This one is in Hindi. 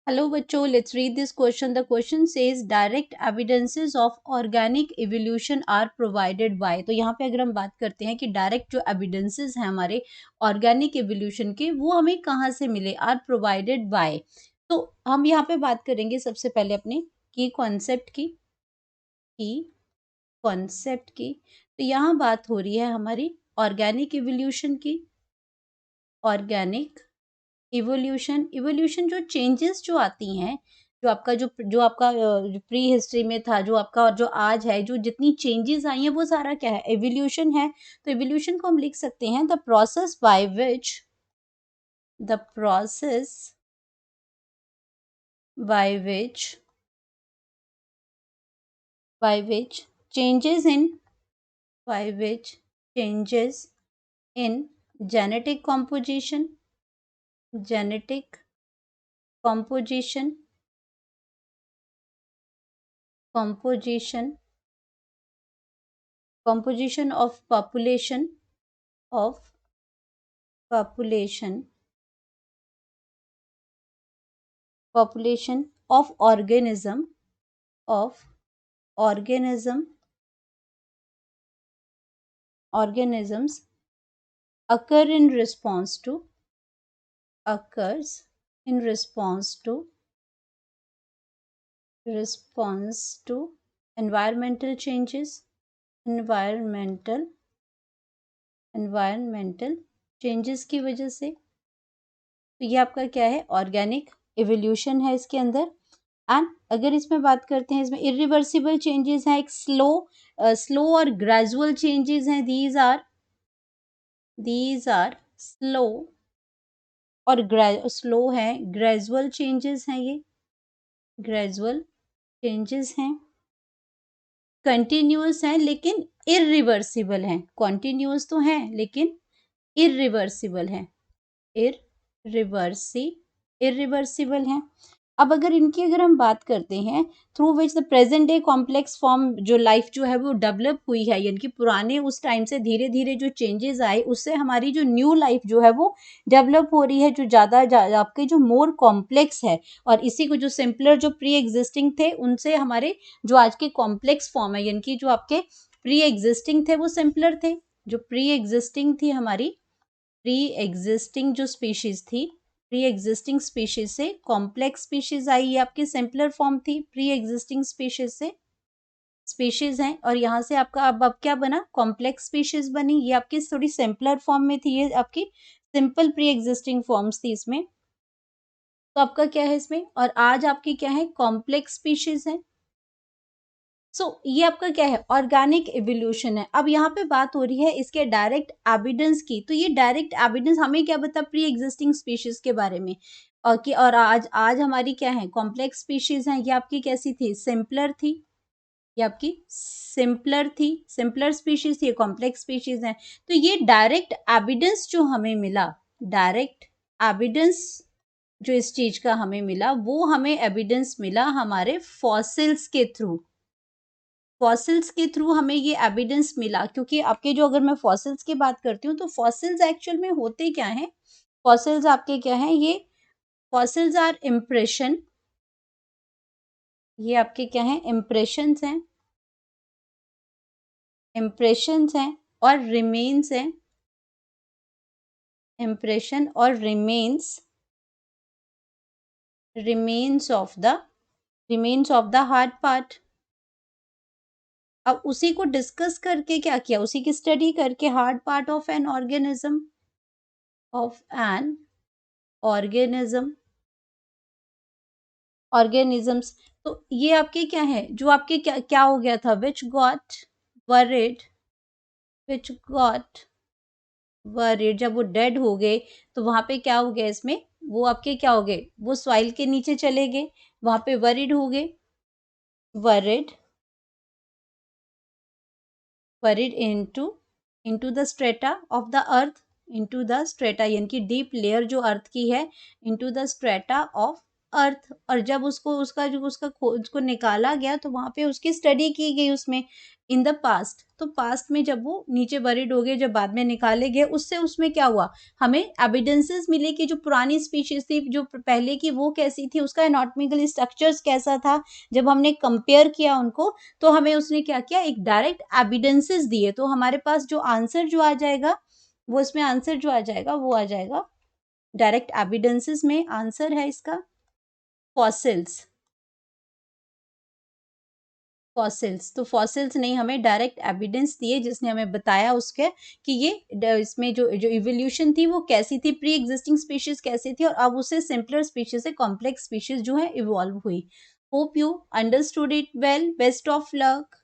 हेलो बच्चों, let's read this question. The question says direct evidences of organic evolution are provided by. तो यहाँ पे अगर हम बात करते हैं कि डायरेक्ट जो एविडेंसेस हैं हमारे ऑर्गेनिक इवोल्यूशन के, वो हमें कहाँ से मिले, आर प्रोवाइडेड बाय। तो हम यहाँ पे बात करेंगे सबसे पहले अपने की कॉन्सेप्ट की। तो यहाँ बात हो रही है हमारी ऑर्गेनिक इवोल्यूशन की। ऑर्गेनिक इवोल्यूशन जो चेंजेस जो आती हैं, जो आपका जो प्री हिस्ट्री में था, जो आपका और जो आज है, जो जितनी चेंजेस आई हैं वो सारा क्या है, इवोल्यूशन है। तो इवोल्यूशन को हम लिख सकते हैं the process by which changes in by which changes in genetic composition composition of population of organisms occurs in response to environmental changes की वजह से। तो ये आपका क्या है, ऑर्गेनिक इवोल्यूशन है इसके अंदर। एंड अगर इसमें बात करते हैं, इसमें इरिवर्सिबल चेंजेस हैं, एक स्लो और ग्रेजुअल चेंजेस हैं। दीज आर स्लो और स्लो है, ग्रेजुअल चेंजेस हैं, ये ग्रेजुअल चेंजेस हैं। कंटिन्यूअस हैं लेकिन इरिवर्सिबल हैं। कॉन्टिन्यूअस तो हैं लेकिन इरिवर्सिबल हैं, इरिवर्सिबल हैं। अब अगर हम बात करते हैं, through which the present day complex form, जो लाइफ जो है वो डेवलप हुई है, यानी कि पुराने उस टाइम से धीरे धीरे जो चेंजेस आए, उससे हमारी जो न्यू लाइफ जो है वो डेवलप हो रही है, जो ज़्यादा आपके जो मोर कॉम्प्लेक्स है। और इसी को जो सिंपलर जो प्री एग्जिस्टिंग थे, उनसे हमारे जो आज के कॉम्प्लेक्स फॉर्म है, यानी कि जो आपके प्री एग्जिस्टिंग थे वो सिंपलर थे। जो प्री एग्जिस्टिंग थी हमारी, प्री एग्जिस्टिंग जो स्पीशीज थी, प्री एग्जिस्टिंग स्पीशीज से कॉम्प्लेक्स स्पीशीज आई, ये आपकी सिंपलर फॉर्म थी प्री एग्जिस्टिंग स्पीशीज से। स्पीशीज हैं और यहाँ से आपका अब क्या बना, कॉम्प्लेक्स स्पीशीज बनी। ये आपकी थोड़ी सिंपलर फॉर्म में थी, ये आपकी सिंपल प्री एग्जिस्टिंग फॉर्म्स थी इसमें। तो आपका क्या है इसमें, और आज आपकी क्या है, कॉम्प्लेक्स स्पीशीज है। ये आपका क्या है, ऑर्गेनिक इवोल्यूशन है। अब यहाँ पे बात हो रही है इसके डायरेक्ट एविडेंस की। तो ये डायरेक्ट एविडेंस हमें क्या बता, प्री एग्जिस्टिंग स्पीशीज के बारे में। और आज हमारी क्या है, कॉम्प्लेक्स स्पीशीज हैं। ये आपकी कैसी थी, सिंपलर थी। ये आपकी सिंपलर स्पीशीज थी, कॉम्प्लेक्स स्पीशीज हैं। तो ये डायरेक्ट एविडेंस जो हमें मिला, डायरेक्ट एविडेंस जो इस चीज का हमें मिला, वो हमें एविडेंस मिला हमारे फॉसिल्स के थ्रू। फॉसिल्स के थ्रू हमें ये एविडेंस मिला, क्योंकि आपके जो, अगर मैं फॉसिल्स की बात करती हूँ, तो फॉसिल्स एक्चुअल में होते क्या हैं, फॉसिल्स आपके क्या हैं, ये फॉसिल्स आर इम्प्रेशन। ये आपके क्या हैं, इम्प्रेशंस हैं और रिमेन्स हैं। इम्प्रेशन और remains of the hard part. अब उसी को डिस्कस करके क्या किया, उसी की स्टडी करके, hard part of N organisms. तो ये आपके क्या है, जो आपके क्या क्या हो गया था, वरिड विच गॉट वरिड, जब वो डेड हो गए तो वहां पे क्या हो गया इसमें, वो आपके क्या हो गए, वो सॉइल के नीचे चले गए, वहां पे वरिड हो गए, worried into the strata of the earth, into the strata, यानी कि डीप लेयर जो अर्थ की है, into the strata of earth, और जब उसको उसका जो उसका उसको निकाला गया तो वहाँ पे उसकी स्टडी की गई उसमें इन द पास्ट। तो पास्ट में जब वो नीचे बरीड हो गए, जब बाद में निकाले गए, उससे उसमें क्या हुआ, हमें एविडेंसेस मिले कि जो पुरानी स्पीशीज थी, जो पहले की, वो कैसी थी, उसका एनाटॉमिकल स्ट्रक्चर्स कैसा था। जब हमने कंपेयर किया उनको, तो हमें उसने क्या किया, एक डायरेक्ट एविडेंसेस दिए। तो हमारे पास जो आंसर जो आ जाएगा, वो इसमें आंसर जो आ जाएगा वो आ जाएगा डायरेक्ट एविडेंसेस में आंसर है इसका फॉसिल्स। फॉसिल्स, तो फॉसिल्स ने हमें डायरेक्ट एविडेंस दिए, जिसने हमें बताया उसके कि ये इसमें जो जो इवोल्यूशन थी वो कैसी थी, प्री एग्जिस्टिंग स्पीशीज कैसी थी, और अब उससे सिंपलर स्पीशीज से कॉम्प्लेक्स स्पीशीज जो है इवॉल्व हुई। Hope you understood it well. Best of luck.